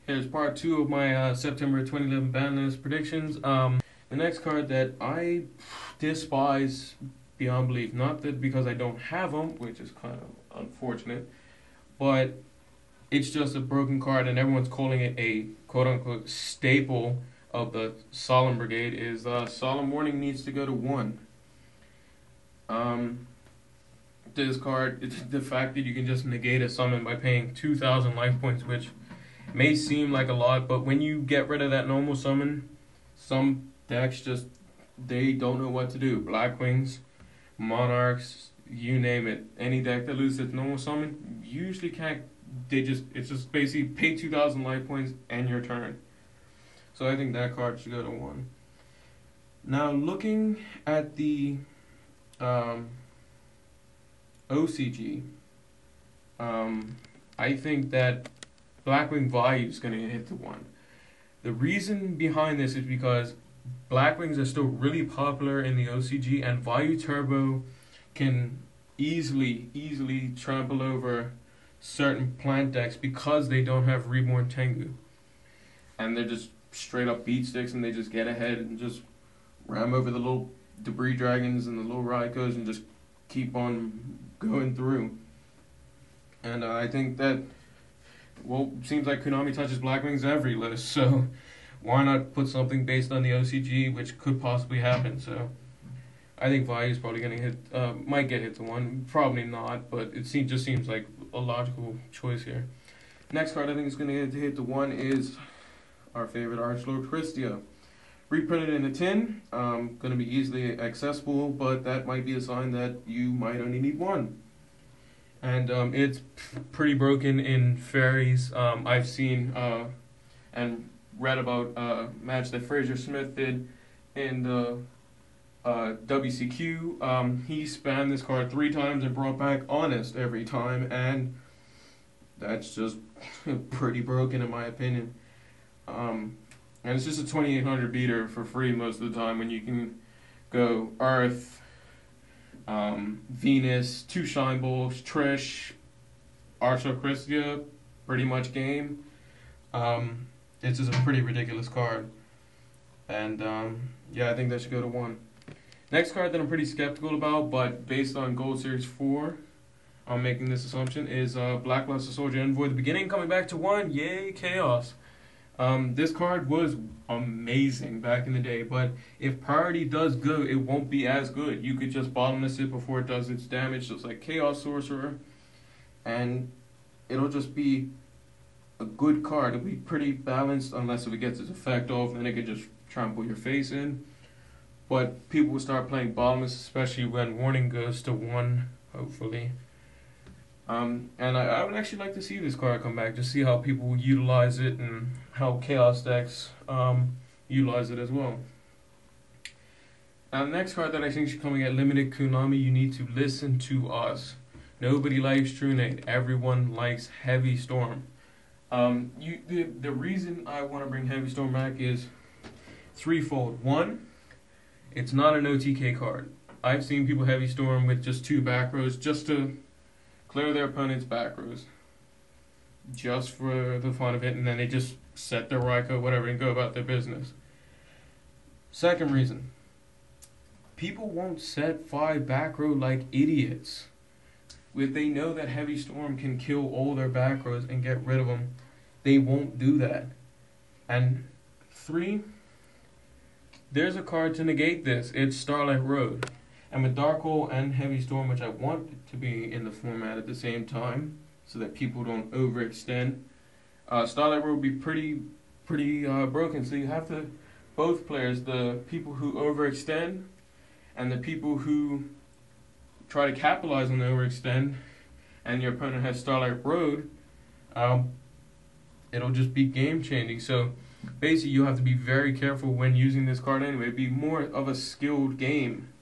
Here's part two of my September 2011 ban list predictions. The next card that I despise beyond belief, not that because I don't have them, which is kind of unfortunate, but it's just a broken card and everyone's calling it a quote-unquote staple of the Solemn Brigade, is Solemn Warning needs to go to 1. This card, the fact that you can just negate a summon by paying 2,000 life points, which may seem like a lot, but when you get rid of that normal summon, some decks just, they don't know what to do. Blackwings, Monarchs, you name it. Any deck that loses its normal summon usually can't, it's just basically pay 2,000 life points and your turn. So I think that card should go to 1. Now looking at the OCG, I think that Blackwing Value is going to hit to 1. The reason behind this is because Blackwings are still really popular in the OCG, and Value Turbo can easily trample over certain plant decks because they don't have Reborn Tengu. And they're just straight up beat sticks, and they just get ahead and just ram over the little debris dragons and the little Raikos and just keep on going through. And I think that, well, seems like Konami touches Blackwings every list, so why not put something based on the OCG, which could possibly happen. So I think Value is probably going to hit, might get hit to 1, probably not, but it just seems like a logical choice here. Next card I think is going to hit to 1 is our favorite Archlord Christia. Reprinted in a tin, going to be easily accessible, but that might be a sign that you might only need 1. And it's pretty broken in fairies. I've seen and read about a match that Fraser Smith did in the WCQ. He spammed this card 3 times and brought back Honest every time, and that's just pretty broken in my opinion. And it's just a 2800 beater for free most of the time when you can go Earth, Venus, 2 Shine Balls, Trish, Archlord Christia, pretty much game. It's just a pretty ridiculous card. And yeah, I think that should go to 1. Next card that I'm pretty skeptical about, but based on Gold Series 4, I'm making this assumption, is Blackluster Soldier Envoy. The beginning coming back to 1, yay, Chaos. This card was amazing back in the day, but if priority does go, it won't be as good. You could just bottomless it before it does its damage, just like Chaos Sorcerer, and it'll just be a good card. It'll be pretty balanced, unless if it gets its effect off, then it could just trample your face in. But people will start playing bottomless, especially when Warning goes to 1, hopefully. And I would actually like to see this card come back, just see how people utilize it and how Chaos decks utilize it as well. Now the next card that I think should come at limited, Konami, you need to listen to us. Nobody likes True Nate, everyone likes Heavy Storm. The reason I want to bring Heavy Storm back is threefold. 1, it's not an OTK card. I've seen people Heavy Storm with just 2 back rows just to clear their opponent's back rows, just for the fun of it, and then they just set their Raiko, whatever, and go about their business. Second reason, people won't set 5 back row like idiots. If they know that Heavy Storm can kill all their back rows and get rid of them, they won't do that. And 3, there's a card to negate this. It's Starlight Road. And with Dark Hole and Heavy Storm, which I want it to be in the format at the same time, so that people don't overextend, Starlight Road will be pretty broken. So you have to, both players, the people who overextend and the people who try to capitalize on the overextend, and your opponent has Starlight Road, it'll just be game changing. So basically you have to be very careful when using this card anyway. It'd be more of a skilled game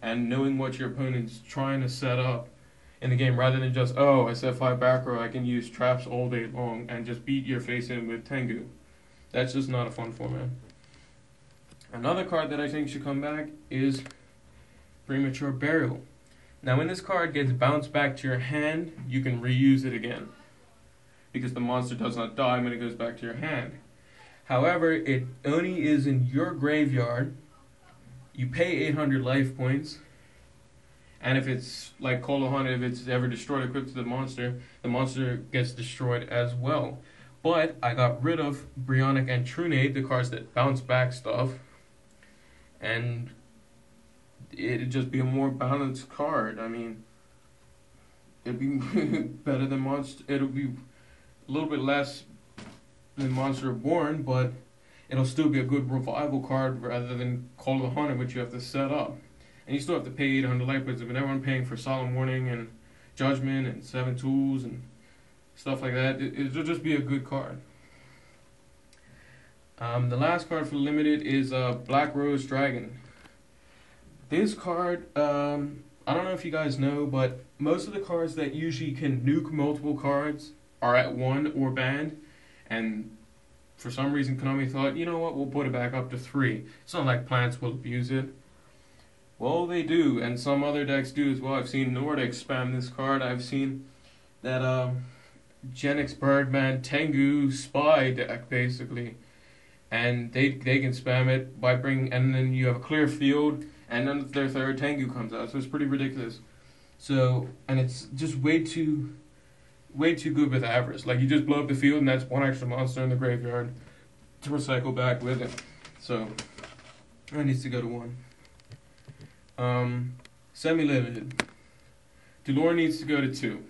and knowing what your opponent's trying to set up in the game, rather than just, oh, I set 5 back row, I can use traps all day long and just beat your face in with Tengu. That's just not a fun format. Another card that I think should come back is Premature Burial. Now when this card gets bounced back to your hand, you can reuse it again. because the monster does not die when it goes back to your hand. However, it only is in your graveyard. You pay 800 life points, and if it's like Kolohan, if it's ever destroyed equipped to the monster gets destroyed as well. But I got rid of Brionic and Trunade, the cards that bounce back stuff, and it'd just be a more balanced card. I mean, it'd be better than Monster. It'll be a little bit less than Monster Reborn, but it'll still be a good revival card rather than Call of the Hunter, which you have to set up. And you still have to pay 800 life points. With everyone paying for Solemn Warning and Judgment and 7 Tools and stuff like that, it'll just be a good card. The last card for Limited is Black Rose Dragon. This card, I don't know if you guys know, but most of the cards that usually can nuke multiple cards are at 1 or banned. And for some reason, Konami thought, you know what, we'll put it back up to 3. It's not like Plants will abuse it. Well, they do, and some other decks do as well. I've seen Nordic spam this card. I've seen that Genix Birdman Tengu Spy deck, basically. And they can spam it by bringing, and then you have a clear field, and then their third Tengu comes out. So it's pretty ridiculous. So, and it's just way too good with Avarice. Like, you just blow up the field, and that's one extra monster in the graveyard to recycle back with it. So, that needs to go to 1. Semi-limited. Delore needs to go to 2,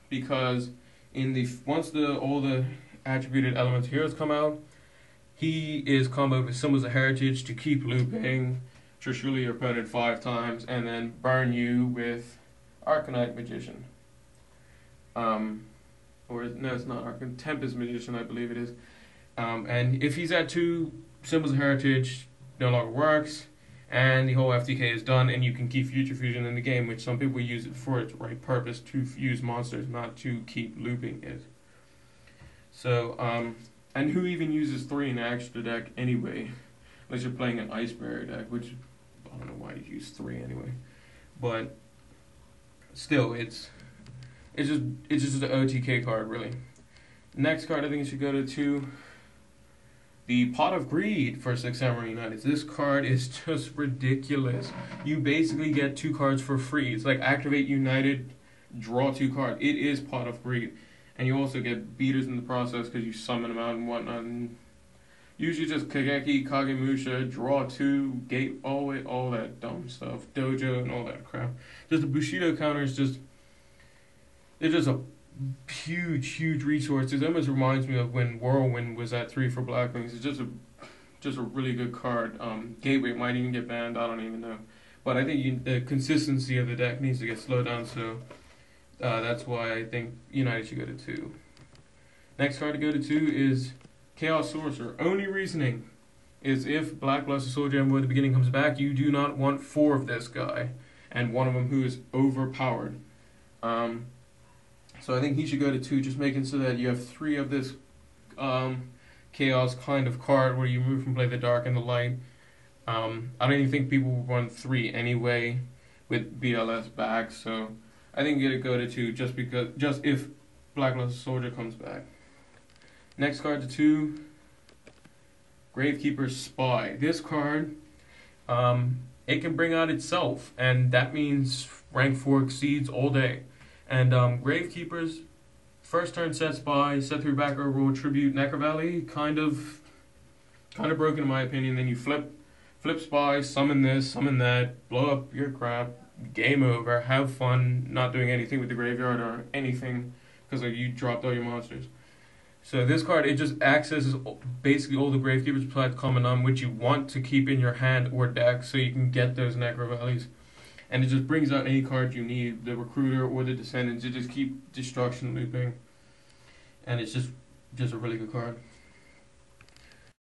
because once all the attributed elements heroes come out, he is comboed with Symbols of Heritage to keep looping, Trishuli your opponent 5 times, and then burn you with Arcanite Magician. Or no, it's not Arcanite, Tempest Magician, I believe it is. And if he's at 2, Symbols of Heritage no longer works, and the whole FTK is done, and you can keep Future Fusion in the game, which some people use it for its right purpose, to use monsters, not to keep looping it. So, and who even uses 3 in an extra deck anyway? Unless you're playing an Ice Barrier deck, which I don't know why you use 3 anyway. But still, it's just an OTK card, really. Next card I think you should go to 2. The Pot of Greed for 6 Samurai United. This card is just ridiculous. You basically get 2 cards for free. It's like Activate United, draw 2 cards. It is Pot of Greed. And you also get beaters in the process because you summon them out and whatnot. And usually just Kageki, Kagemusha, draw 2, gate, all that dumb stuff. Dojo and all that crap. Just the Bushido counter is just... It's just a huge resource. It almost reminds me of when Whirlwind was at 3 for Black Wings. It's just a really good card. Gateway might even get banned. I don't even know. But I think the consistency of the deck needs to get slowed down. So that's why I think United should go to 2. Next card to go to 2 is Chaos Sorcerer. Only reasoning is if Black Luster Soldier Envoy at the beginning comes back, you do not want 4 of this guy, and one of them who is overpowered. So I think he should go to 2, just making so that you have 3 of this Chaos kind of card where you move from play the dark and the light. I don't even think people will run 3 anyway with BLS back, so I think you gotta go to 2 just if Black Luster Soldier comes back. Next card to 2, Gravekeepers Spy. This card, it can bring out itself, and that means rank 4 exceeds all day. And Gravekeepers, first turn set Spy, set through back row, roll Tribute, Necro Valley, kind of broken in my opinion. Then you flip Spy, summon this, summon that, blow up your crap, game over, have fun, not doing anything with the graveyard or anything, because you dropped all your monsters. So this card, it just accesses basically all the Gravekeepers besides Commandant, which you want to keep in your hand or deck so you can get those Necro Valleys. And it just brings out any card you need, the Recruiter or the Descendants, to just keep Destruction looping. And it's just a really good card.